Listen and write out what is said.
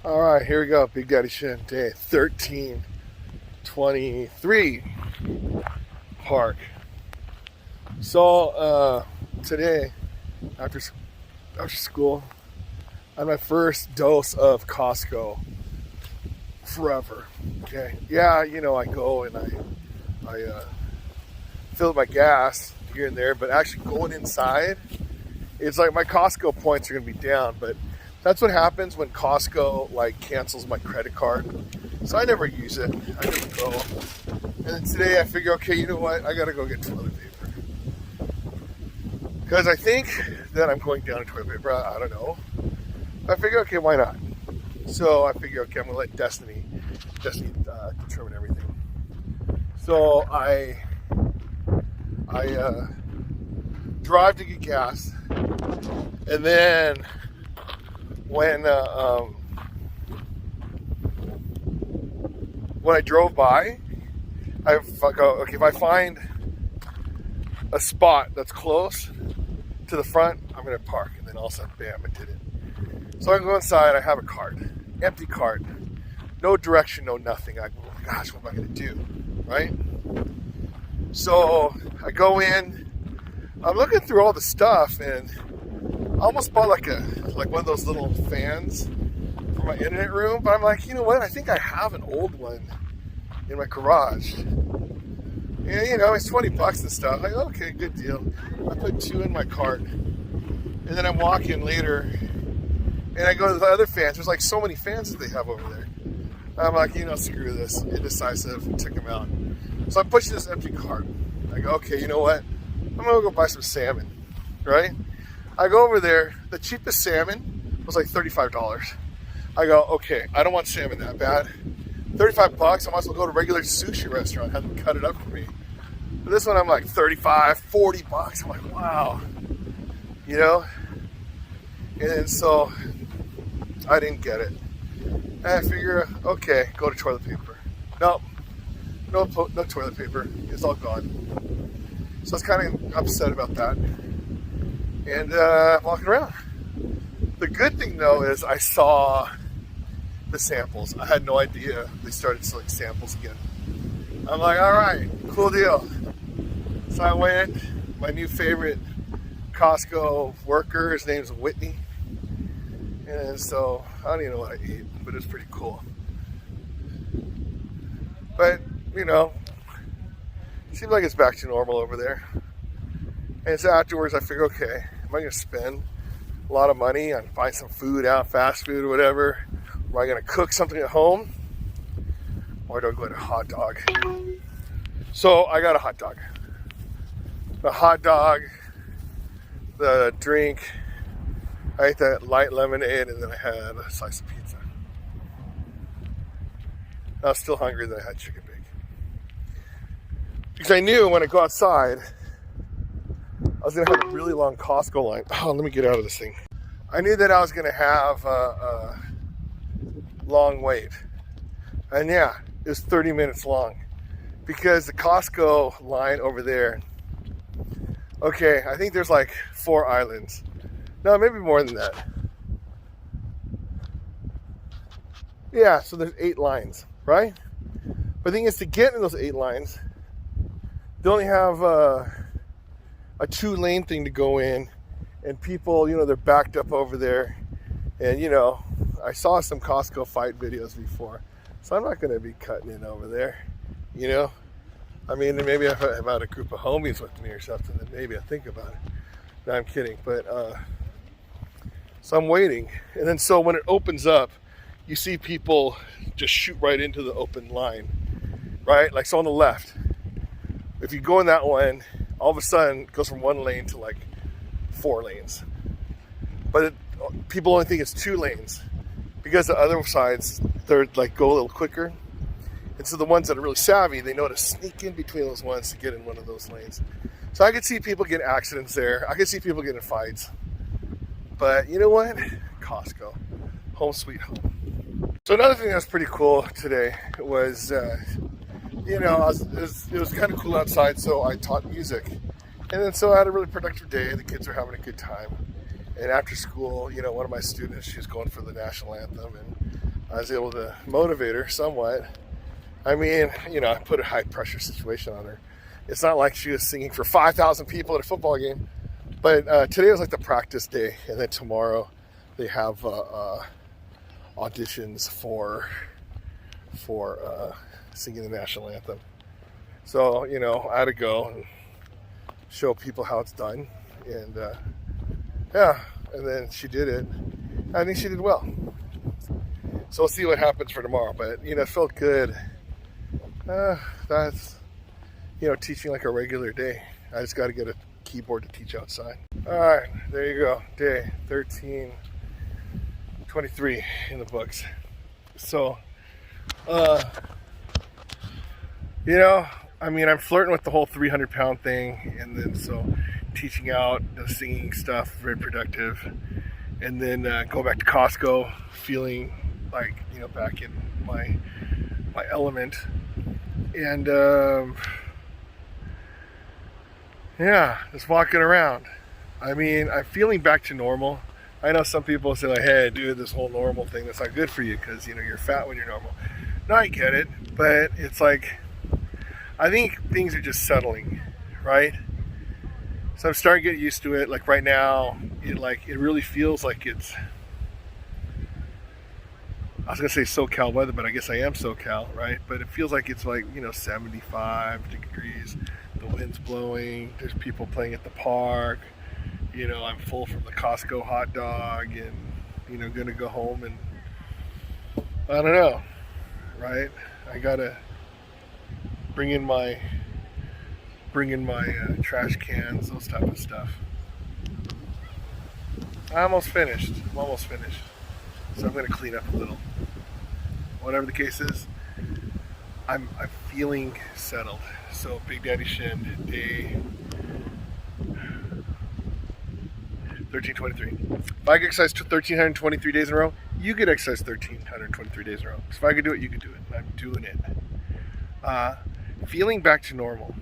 All right, here we go. Big Daddy Shin, day 1323, park. So today, after school, I had my first dose of Costco forever. Okay, yeah, I go and I fill up my gas here and there, but actually going inside, it's like my Costco points are gonna be down, but that's what happens when Costco cancels my credit card. So I never use it. I never go. And then today I figure, okay, you know what? I gotta go get toilet paper. Because I think that I'm going down in toilet paper. I don't know. I figure, okay, why not? So I figure, okay, I'm gonna let Destiny determine everything. So I drive to get gas, and then when I drove by, I go, okay, if I find a spot that's close to the front, I'm gonna park, and then all of a sudden, bam, I did it. So I go inside, I have a cart, empty cart, no direction, no nothing. I go, oh my gosh, what am I gonna do, right? So I go in, I'm looking through all the stuff, and I almost bought like one of those little fans for my internet room, but I'm like, you know what? I think I have an old one in my garage. And it's $20 and stuff. Like, okay, good deal. I put 2 in my cart. And then I'm walking later, and I go to the other fans. There's like so many fans that they have over there. I'm like, screw this. Indecisive, took them out. So I'm pushing this empty cart. I go, okay, you know what? I'm gonna go buy some salmon, right? I go over there, the cheapest salmon was like $35. I go, okay, I don't want salmon that bad. $35, I might as well go to a regular sushi restaurant, have them cut it up for me. But this one I'm like $35, $40. I'm like, wow. And then so I didn't get it. And I figure, okay, go to toilet paper. No toilet paper. It's all gone. So I was kind of upset about that. And walking around. The good thing though is I saw the samples. I had no idea they started selling samples again. I'm like, all right, cool deal. So I went, my new favorite Costco worker, his name's Whitney. And so I don't even know what I ate, but it's pretty cool. But, it seems like it's back to normal over there. And so afterwards I figure, okay, am I gonna spend a lot of money on buying some food out, fast food or whatever? Am I gonna cook something at home? Or do I go get a hot dog? So I got a hot dog. The hot dog, the drink, I ate that light lemonade, and then I had a slice of pizza. I was still hungry, then I had chicken bake. Because I knew when I go outside, I was gonna have a really long Costco line. Oh, let me get out of this thing. I knew that I was gonna have a long wait. And yeah, it was 30 minutes long. Because the Costco line over there, okay, I think there's like 4 islands. No, maybe more than that. Yeah, so there's 8 lines, right? But the thing is, to get in those 8 lines, they only have a 2-lane thing to go in, and people, they're backed up over there. And I saw some Costco fight videos before, so I'm not going to be cutting in over there. I mean, maybe if I had a group of homies with me or something, then maybe I think about it. No, I'm kidding. But so I'm waiting, and then so when it opens up, you see people just shoot right into the open line, right? Like so on the left. If you go in that one, all of a sudden it goes from 1 lane to like 4 lanes. But people only think it's 2 lanes because the other sides, they're like go a little quicker. And so the ones that are really savvy, they know to sneak in between those ones to get in one of those lanes. So I could see people get accidents there. I could see people get in fights. But you know what? Costco, home sweet home. So another thing that's pretty cool today was, it was kind of cool outside, so I taught music. And then so I had a really productive day. The kids were having a good time. And after school, one of my students, she was going for the national anthem, and I was able to motivate her somewhat. I mean, you know, I put a high pressure situation on her. It's not like she was singing for 5,000 people at a football game. But today was like the practice day. And then tomorrow they have auditions for singing the national anthem. So, you know, I had to go and show people how it's done. And yeah, and then she did it. I think she did well. So we'll see what happens for tomorrow. But, you know, it felt good. That's, you know, teaching like a regular day. I just got to get a keyboard to teach outside. All right, there you go. Day 1323 in the books. So, you know, I mean, I'm flirting with the whole 300-pound thing. And then so teaching out the singing stuff, very productive. And then go back to Costco feeling like, you know, back in my element. And yeah, just walking around. I mean, I'm feeling back to normal. I know some people say like, hey dude, this whole normal thing, that's not good for you because, you know, you're fat when you're normal. No, I get it, but it's like, I think things are just settling, right? So I'm starting to get used to it. Like right now, it really feels like it's, I was gonna say SoCal weather, but I guess I am SoCal, right? But it feels like it's like, you know, 75 degrees, the wind's blowing, there's people playing at the park, you know, I'm full from the Costco hot dog and, you know, gonna go home and, I don't know, right? I gotta bring in my trash cans, those type of stuff. I'm almost finished. So I'm gonna clean up a little. Whatever the case is, I'm feeling settled. So Big Daddy Shin, day 1323. If I can exercise 1,323 days in a row, you could exercise 1,323 days in a row. If I could do it, you could do it. I'm doing it. Feeling back to normal.